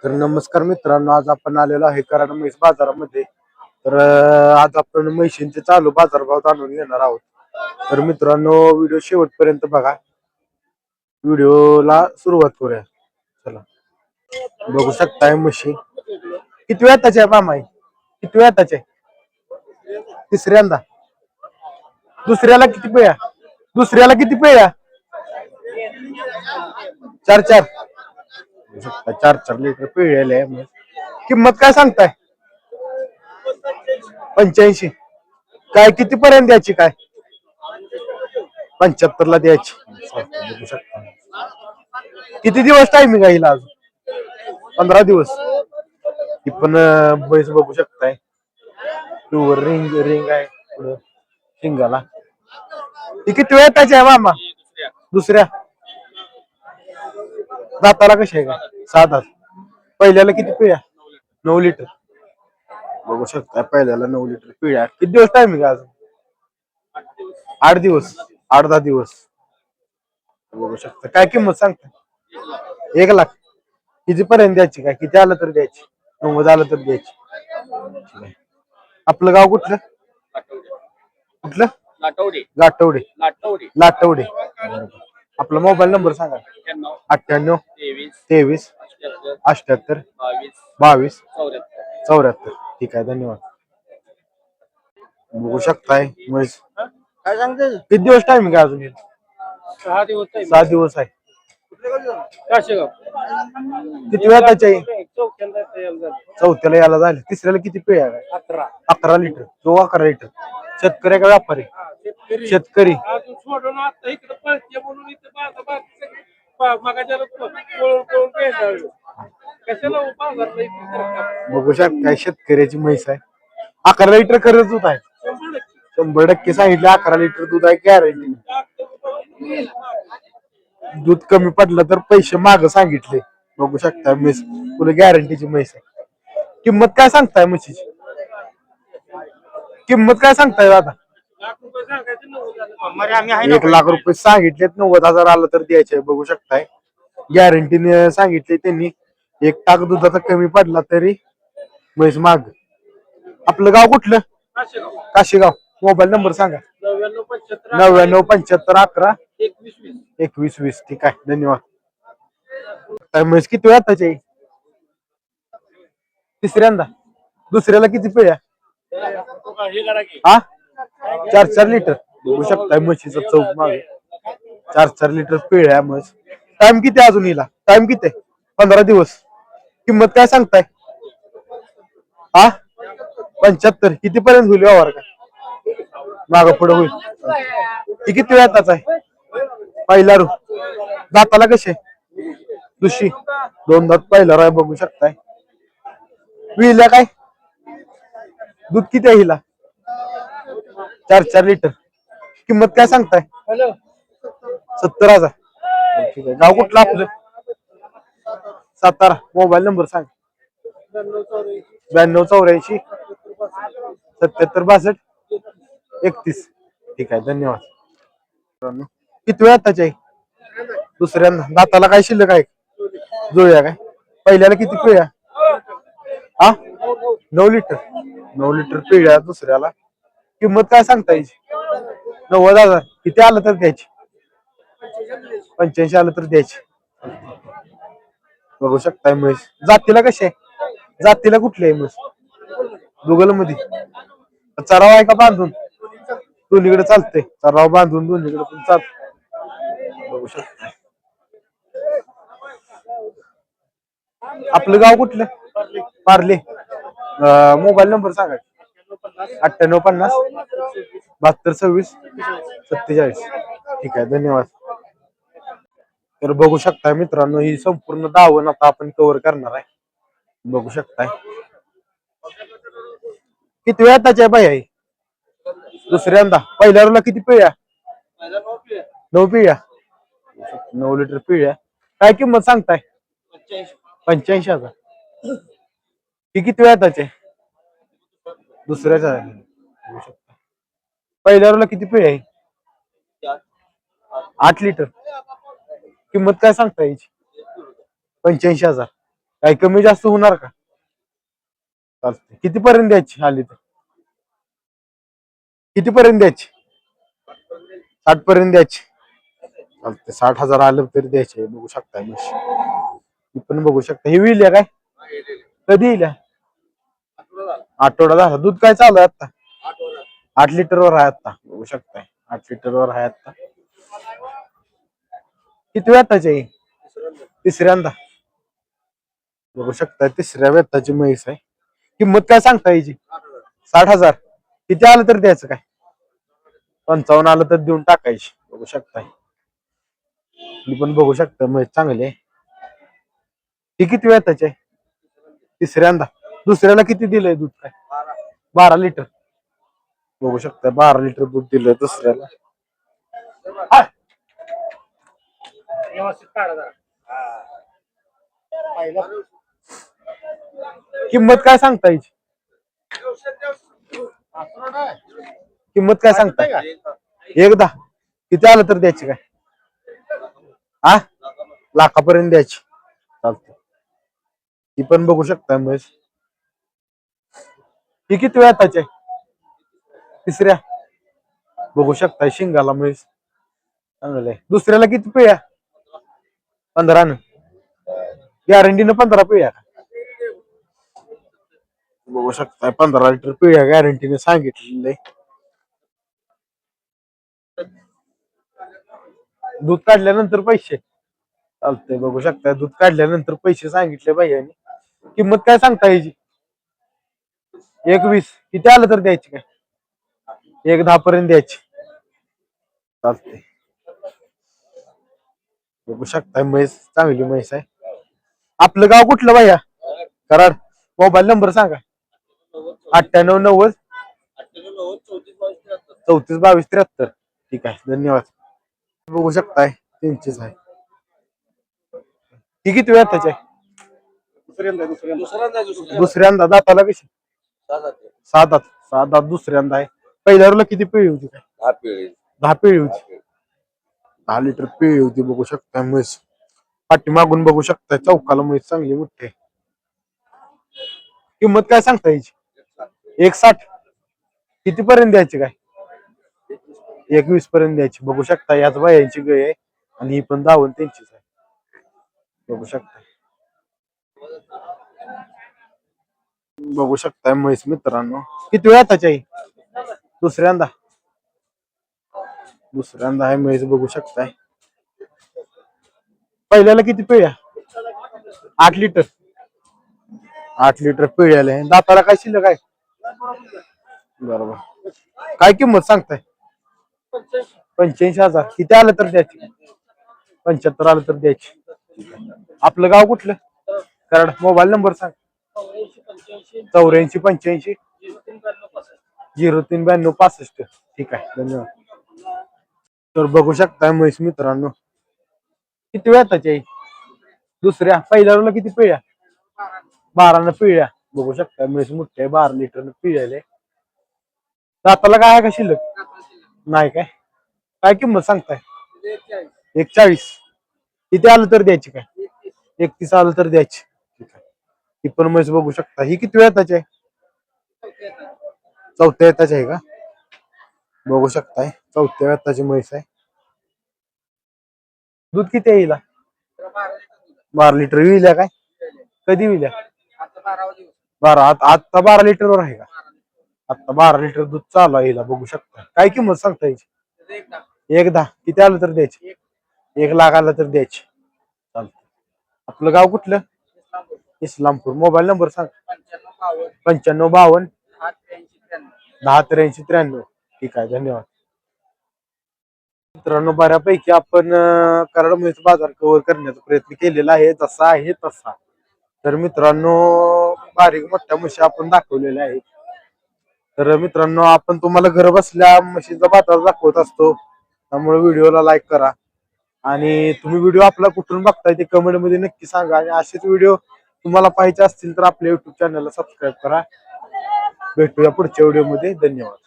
तर नमस्कार मित्रांनो, आज आपण आलेलो आहे कराड म्हैस बाजारामध्ये. तर आज आपण म्हैशींचे चालू बाजारभाव जाणून घेणार आहोत. तर मित्रांनो, व्हिडिओ शेवटपर्यंत बघा. व्हिडिओला सुरुवात करूया. चला, बघू शकताय म्हशी किती वेळा त्याच्या मामा आहे, किती वेळा त्याचे तिसऱ्यांदा. दुसऱ्याला किती पेया, दुसऱ्याला किती पेया? चार चार. चार चार लिटर पिळलेले आहे. किंमत काय सांगताय? 85. काय किती पर्यंत द्यायची? काय 75 ला द्यायची. बघू शकता. किती दिवस टायमिंग आहे हिला? अजून 15 दिवस. ही पण बैस बघू शकताय. प्युअर रिंग रिंग आहे पुढं शिंगाला. ही किती वेळ त्याची आहे मामा? दुसऱ्या. दाताला कशी आहे? का 6 दात. पहिल्याला किती पिळ्या? 9 लिटर. बघू शकता, पहिल्याला 9 लिटर पिळ्या. किती दिवस टायमिंग आहे अजून? 8 दिवस, 8-10 दिवस. बघू शकता. काय किंमत सांगता? 1 लाख. किती पर्यंत द्यायची? काय किती आलं तर द्यायची? 90 आलं तर द्यायची. आपलं गाव कुठलं? कुठलं? लाटवडे. लाटवडे. आपला मोबाईल नंबर सांगा. 98 23 78 22 74. ठीक आहे, धन्यवाद. बघू शकताय म्हैस. काय सांगते? किती दिवस टायमिंग आहे अजून? 6 दिवस 6 दिवस आहे. काशेगाव किती वेळा त्याच्या? चौथ्यांदा चौथ्याला यायला झाले. तिसऱ्याला किती पिळ्या? 11 11 लिटर. तो 11 लिटर. शेतकरी का व्यापारी? शेतकरी. अजून सोडून आता इकडे पळते म्हणून इथे मगाच्या पळून पेंडाळलो कशाला बाजारला इथे बघू शकता, शेतकऱ्याची म्हैस आहे. 11 लिटर खरंच दूध आहे. 100% सांगितलं. 11 लिटर दूध आहे, गॅरंटी. दूध कमी पडलं तर पैसे माग सांगितले. बघू शकता म्हैस तुला गॅरंटीची म्हैस आहे. किंमत काय सांगताय म्हशीची? किंमत काय सांगताय दादा? 1 लाख रुपये सांगितलेत. 90,000 आलं तर द्यायचे. बघू शकताय, गॅरंटीने सांगितले त्यांनी. 1 टाक दुधाचा कमी पडला तरी म्हैस माग. आपलं गाव कुठलं? काशेगाव. मोबाईल नंबर सांगा. 99 75 11 21 20. ठीक आहे, धन्यवाद. म्हैस किती वेळा त्याची? तिसऱ्यांदा. दुसऱ्याला किती पिळ्या? हा, 4-4 लिटर. बघू शकताय म्हशीचा चौक मागे. 4-4 लिटर पिळ्या म्हस. टाइम किती अजून हिला? टाइम किती? 15 दिवस. किंमत काय सांगताय? हा, 75. किती पर्यंत होईल व्यवहार? काय माग पुढे होईल? ही किती वेळाचा आहे? पहिला रू. दाताला कसे? दुशी. 2 दात पहिला आहे. बघू शकताय. विल्या काय? दूध किती आहे हिला? 4-4 लिटर. किंमत काय सांगताय? 70,000. ठीक आहे. गाव कुठलं आपलं? सातारा. मोबाईल नंबर सांग. 92 84 77 62 31. ठीक आहे, धन्यवाद. किती वेळा त्याची आहे? दुसऱ्यांदा. दाताला काय शिल्लक आहे? जुळ्या काय? पहिल्याला किती पिळ्या? हा, 9 लिटर. 9 लिटर पिळ्या दुसऱ्याला. किंमत काय सांगता याची? 90,000. किती आलं तर द्यायची? 85 आलं तर द्यायची. बघू शकताय म्हैस. जातीला कशी आहे? जातीला कुठली आहे म्हैस? दुगल मध्ये. चराव आहे का बांधून? दोन्हीकडे चालते. चराव बांधून दोन्हीकडे पण चालत. बघू शकताय. आपलं गाव कुठलं? पार्ले. मोबाईल नंबर सांगा. 98 50 72 26 47. ठीक आहे, धन्यवाद. तर बघू शकताय मित्रांनो, ही संपूर्ण दावण आता आपण कव्हर करणार आहे. बघू शकताय. किती वेळा त्याची आहे बाई आहे? दुसऱ्यांदा. पहिल्या रोला किती पिळ्या? 9 पिळ्या. 9 लिटर पिळ्या. काय किंमत सांगताय? 85,000. ही किती वेळा त्याचे? दुसऱ्याचा आहे. पहिल्या रोला किती पिळ्या आहे? 8 लिटर. किंमत काय सांगता याची? 85,000. काही कमी जास्त होणार का? चालते. किती पर्यंत द्यायची आली तर? किती पर्यंत द्यायची? 60 पर्यंत द्यायची. चालते. 60,000 आलं तरी द्यायचे. बघू शकता म्हशी. ही पण बघू शकता. ही विल काय? कधी येईल? आठवडा झाला. दूध काय चालू आहे आता? 8 लिटरवर आहे आता. बघू शकताय 8 लिटरवर आहे आता. किती वेताची आहे? तिसऱ्यांदा. बघू शकता तिसऱ्या वेताची म्हैस आहे. किंमत काय सांगता याची? 60,000. किती आलं तर द्यायचं काय? 55 आलं तर देऊन टाकायची. बघू शकताय. मी पण बघू शकता म्हैस चांगली आहे. ही किती वेताची आहे? तिसऱ्यांदा. दुसऱ्याला किती दिलंय दूध काय? 12 लिटर. बघू शकता 12 लिटर दूध दिलंय दुसऱ्याला. किंमत काय सांगता याची? किंमत काय सांगताय? एकदा. किती आलं तर द्यायची काय? हा, लाखापर्यंत द्यायची. चालतं. ही पण बघू शकता म्हैस. ही किती वेताची आहे? तिसऱ्या. बघू शकता शिंगाला म्हैस चांगलं आहे. दुसऱ्याला किती पिळ्या? 15 न. गॅरंटीनं 15 पिळ्या. बघू शकता 15 लिटर पिळ्या गॅरंटीने सांगितलेलं आहे. दूध काढल्यानंतर पैसे चालतंय. बघू शकता दूध काढल्यानंतर पैसे सांगितले भैयानी. किंमत काय सांगता याची? 1,20. किती आलं तर द्यायची काय? 1,10 पर्यंत द्यायची. चालतंय. बघू शकता म्हैस चांगली म्हैस आहे. आपलं गाव कुठलं भैया? कराड. मोबाईल नंबर सांगा. 9890 342273. ठीक आहे, धन्यवाद. बघू शकताय त्यांचीच आहे. ही किती वेताची आहे? दुसऱ्यांदा. दाताला कशी? 7 दात. 7 दात दुसऱ्यांदा आहे. पहिल्यावरला किती पिळी होती काय? 10 पिळी होती. 10 लिटर पिळी होती. बघू शकता म्हैस. पाठीमागून बघू शकता चौकाला म्हैस चांगली मोठी आहे. किंमत काय सांगता याची? 1,60. किती पर्यंत द्यायची काय? 1,20 पर्यंत द्यायची. बघू शकता याच बायांची गाय आहे आणि ही पण दावण त्यांचीच आहे. बघू शकता. बघू शकताय म्हैस मित्रांनो. किती वेताची आहे? दुसऱ्यांदा. दुसऱ्यांदा आहे म्हैस. बघू शकताय. पहिल्याला किती पिळ्या? 8 लिटर. 8 लिटर पिळ्याला आहे. दाताला काय शिल्लक आहे? बरोबर. काय किंमत सांगताय? 85,000. किती आलं तर द्यायची? 75 आलं तर द्यायची. आपलं गाव कुठलं? कराड. मोबाईल नंबर सांग. 8485 039265. ठीक आहे, धन्यवाद. तर बघू शकताय म्हैस मित्रांनो. किती वेताची आहे? दुसऱ्या. पहिल्याला किती पिळ्या? 12 पिळ्या. बघू शकता म्हैस मोठी आहे. 12 लिटर पिळ्याले. दाताला काय आहे का शिल्लक? नाही काय? काय किंमत सांगताय? 1,40. किती आलं तर द्यायची काय? 31 आलं तर द्यायची. ठीक आहे. ही पण म्हैस बघू शकता. ही किती वेताची आहे? चौथ्या वेताची आहे का? बघू शकताय चौथ्या वेताची म्हैस आहे. दूध किती आहे हिला? 12 लिटर. विल्या काय? कधी विल्या? 12. आता 12 लिटरवर आहे का? आता 12 लिटर दूध चालू आहे हिला. बघू शकता. काय किंमत सांगता याची? 1,10. किती आलं तर द्यायची? 1,00,000 आलं तर द्यायची. चालतं. आपलं गाव कुठलं? इस्लामपूर. मोबाईल नंबर सांग. 9552 108393. ठीक आहे, धन्यवाद. मित्रांनो बऱ्यापैकी आपण कराड म्हैस बाजार कव्हर करण्याचा प्रयत्न केलेला आहे. जसा आहे तसा. तर मित्रांनो बारीक मोठ्या म्हशी आपण दाखवलेल्या आहेत. तर मित्रांनो आपण तुम्हाला घर बसल्या म्हशीचा बाजार दाखवत असतो. त्यामुळे व्हिडिओला लाईक करा आणि तुम्ही व्हिडिओ आपला कुठून बघताय ते कमेंट मध्ये नक्की सांगा. आणि असेच व्हिडिओ तुम्हाला पाहायचे असतील तर आपल्या युट्यूब चॅनलला सबस्क्राईब करा. भेटूया पुढच्या व्हिडिओ मध्ये. धन्यवाद.